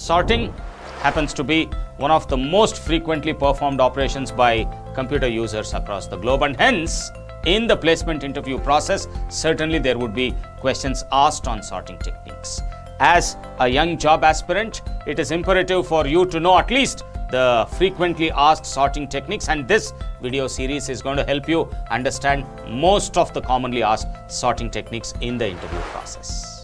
Sorting happens to be one of the most frequently performed operations by computer users across the globe, and hence in the placement interview process, certainly there would be questions asked on sorting techniques. As a young job aspirant, it is imperative for you to know at least the frequently asked sorting techniques, and this video series is going to help you understand most of the commonly asked sorting techniques in the interview process.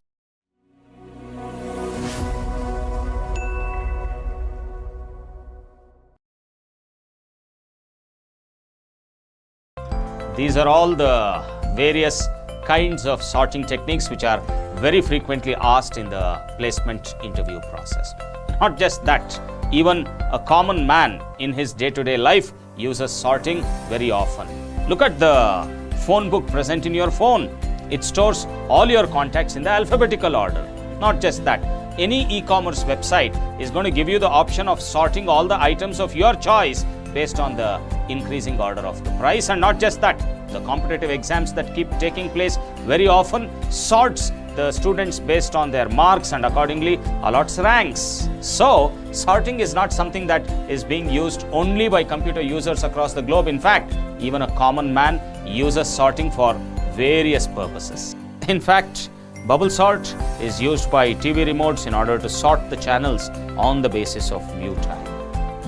These are all the various kinds of sorting techniques which are very frequently asked in the placement interview process. Not just that, even a common man in his day-to-day life uses sorting very often. Look at the phone book present in your phone. It stores all your contacts in the alphabetical order. Not just that, any e-commerce website is going to give you the option of sorting all the items of your choice based on the increasing order of the price. And not just that, the competitive exams that keep taking place very often sorts the students based on their marks and accordingly allots ranks. So sorting is not something that is being used only by computer users across the globe. In fact, even a common man uses sorting for various purposes. In fact, bubble sort is used by TV remotes in order to sort the channels on the basis of view time.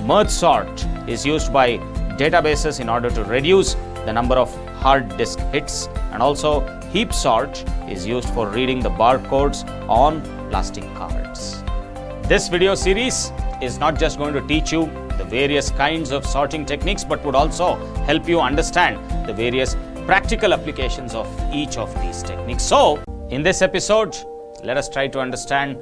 Merge sort is used by databases in order to reduce the number of hard disk hits, and also heap sort is used for reading the barcodes on plastic cards. This video series is not just going to teach you the various kinds of sorting techniques, but would also help you understand the various practical applications of each of these techniques. So, in this episode, let us try to understand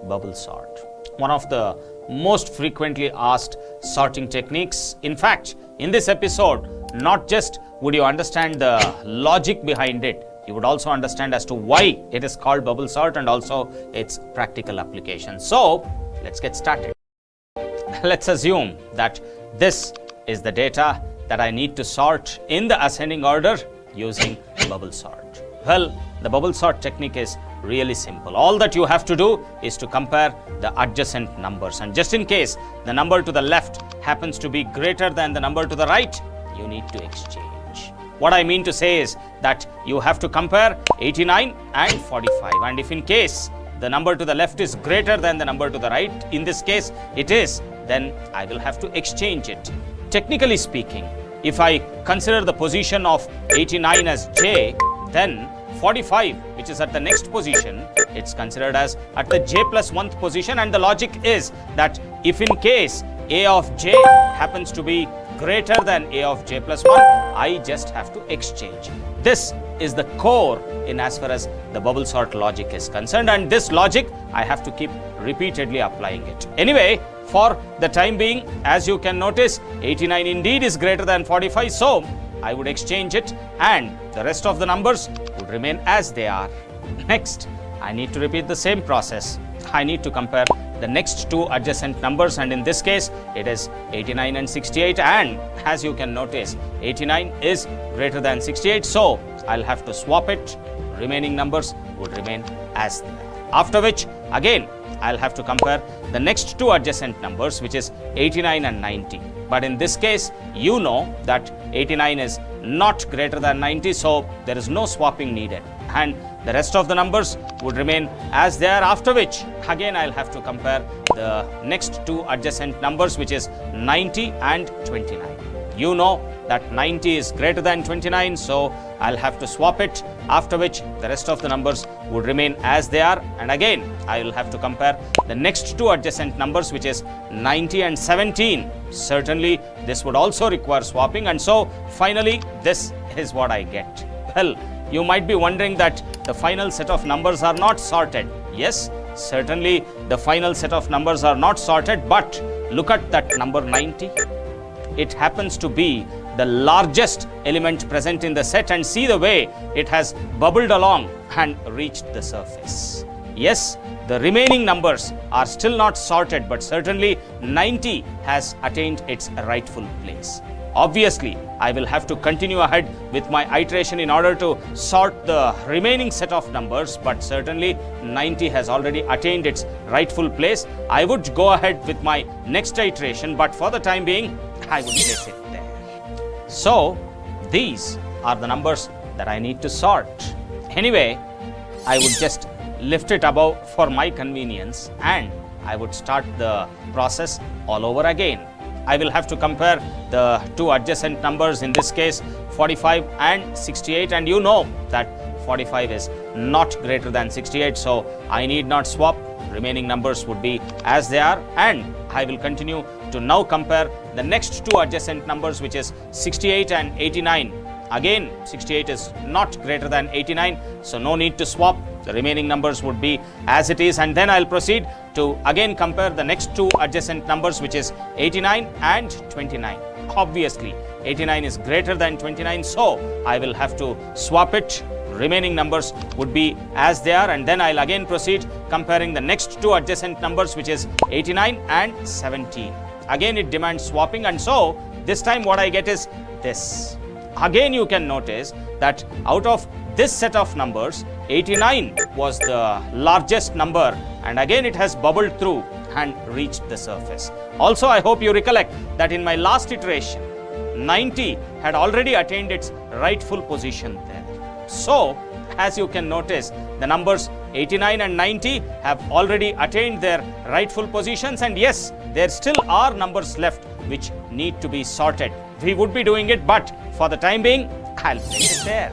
bubble sort, one of the most frequently asked sorting techniques. In fact, in this episode, not just would you understand the logic behind it, you would also understand as to why it is called bubble sort and also its practical application. So, let's get started. Let's assume that this is the data that I need to sort in the ascending order using bubble sort. Well, the bubble sort technique is really simple. All that you have to do is to compare the adjacent numbers, and just in case the number to the left happens to be greater than the number to the right, you need to exchange. What I mean to say is that you have to compare 89 and 45, and if in case the number to the left is greater than the number to the right, in this case it is, then I will have to exchange it. Technically speaking, if I consider the position of 89 as j, then 45, which is at the next position, it's considered as at the j plus 1th position, and the logic is that if in case a of j happens to be greater than a of j plus 1, I just have to exchange. This is the core in as far as the bubble sort logic is concerned, and this logic I have to keep repeatedly applying it. Anyway, for the time being, as you can notice, 89 indeed is greater than 45, so I would exchange it and the rest of the numbers would remain as they are. Next, I need to repeat the same process. I need to compare the next two adjacent numbers, and in this case it is 89 and 68, and as you can notice, 89 is greater than 68, so I'll have to swap it. Remaining numbers would remain as they are. After which, again, I'll have to compare the next two adjacent numbers, which is 89 and 90. But in this case, you know that 89 is not greater than 90, so there is no swapping needed, and the rest of the numbers would remain as they are. After which, again, I'll have to compare the next two adjacent numbers, which is 90 and 29. You know that 90 is greater than 29, so I'll have to swap it, after which the rest of the numbers would remain as they are, and again I will have to compare the next two adjacent numbers, which is 90 and 17. Certainly this would also require swapping, and so finally this is what I get. Well, you might be wondering that the final set of numbers are not sorted. Yes, certainly the final set of numbers are not sorted, but look at that number 90. It happens to be the largest element present in the set, and see the way it has bubbled along and reached the surface. Yes, the remaining numbers are still not sorted, but certainly 90 has attained its rightful place. obviously I will have to continue ahead with my iteration in order to sort the remaining set of numbers, but certainly 90 has already attained its rightful place. I would go ahead with my next iteration, but for the time being, I would place it there. So, these are the numbers that I need to sort. Anyway, I would just lift it above for my convenience and I would start the process all over again. I will have to compare the two adjacent numbers, in this case 45 and 68, and you know that 45 is not greater than 68, so I need not swap. Remaining numbers would be as they are, and I will continue to now compare the next two adjacent numbers, which is 68 and 89. Again, 68 is not greater than 89, so no need to swap. The remaining numbers would be as it is, and then I'll proceed to again compare the next two adjacent numbers, which is 89 and 29. Obviously, 89 is greater than 29, so I will have to swap it. Remaining numbers would be as they are, and then I'll again proceed comparing the next two adjacent numbers, which is 89 and 17. Again, it demands swapping, and so this time what I get is this. Again, you can notice that out of this set of numbers, 89 was the largest number, and again it has bubbled through and reached the surface. Also, I hope you recollect that in my last iteration, 90 had already attained its rightful position there. So, as you can notice, the numbers 89 and 90 have already attained their rightful positions, and yes, there still are numbers left which need to be sorted. We would be doing it, but for the time being, I'll place it there.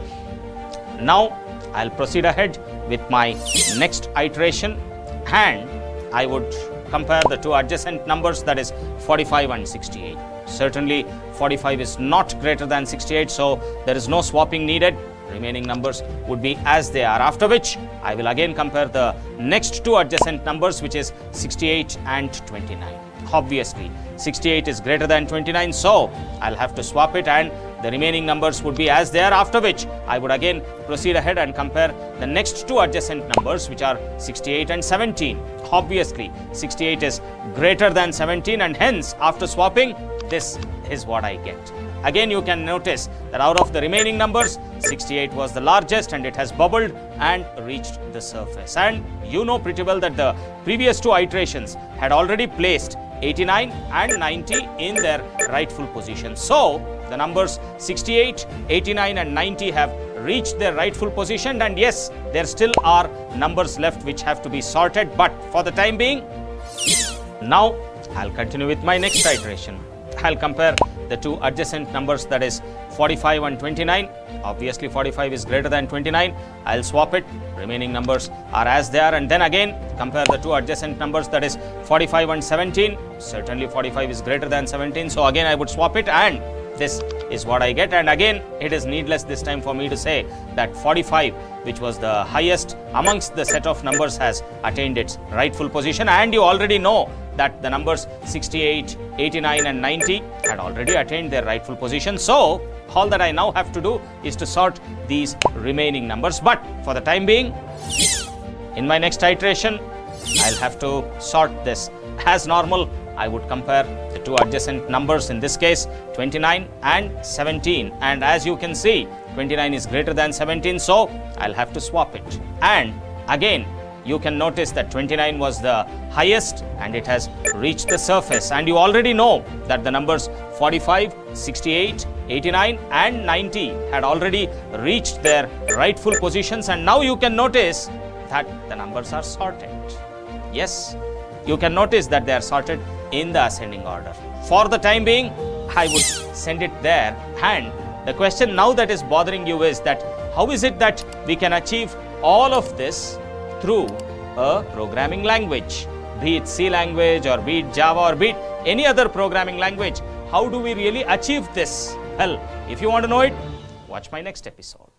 Now, I'll proceed ahead with my next iteration, and I would compare the two adjacent numbers, that is 45 and 68. Certainly, 45 is not greater than 68, so there is no swapping needed. Remaining numbers would be as they are, after which I will again compare the next two adjacent numbers, which is 68 and 29. Obviously, 68 is greater than 29, so I'll have to swap it, and the remaining numbers would be as they are, after which I would again proceed ahead and compare the next two adjacent numbers, which are 68 and 17. Obviously, 68 is greater than 17, and hence after swapping, this is what I get. Again, you can notice that out of the remaining numbers, 68 was the largest, and it has bubbled and reached the surface. And you know pretty well that the previous two iterations had already placed 89 and 90 in their rightful position. So, the numbers 68, 89 and 90 have reached their rightful position, and yes, there still are numbers left which have to be sorted, but for the time being, now I'll continue with my next iteration. I'll compare the two adjacent numbers, that is 45 and 29. Obviously, 45 is greater than 29. I'll swap it. Remaining numbers are as they are, and then again compare the two adjacent numbers, that is 45 and 17. Certainly, 45 is greater than 17, so again I would swap it, and this is what I get. And again, it is needless this time for me to say that 45, which was the highest amongst the set of numbers, has attained its rightful position, and you already know that the numbers 68, 89 and 90 had already attained their rightful position. So, all that I now have to do is to sort these remaining numbers, but for the time being, in my next iteration, I'll have to sort this. As normal, I would compare the two adjacent numbers, in this case 29 and 17, and as you can see, 29 is greater than 17, so I'll have to swap it. And again, you can notice that 29 was the highest and it has reached the surface, and you already know that the numbers 45, 68, 89 and 90 had already reached their rightful positions, and now you can notice that the numbers are sorted. Yes, you can notice that they are sorted in the ascending order. For the time being, I would send it there, and the question now that is bothering you is that how is it that we can achieve all of this through a programming language, be it C language or be it Java or be it any other programming language? How do we really achieve this? Well, if you want to know it, watch my next episode.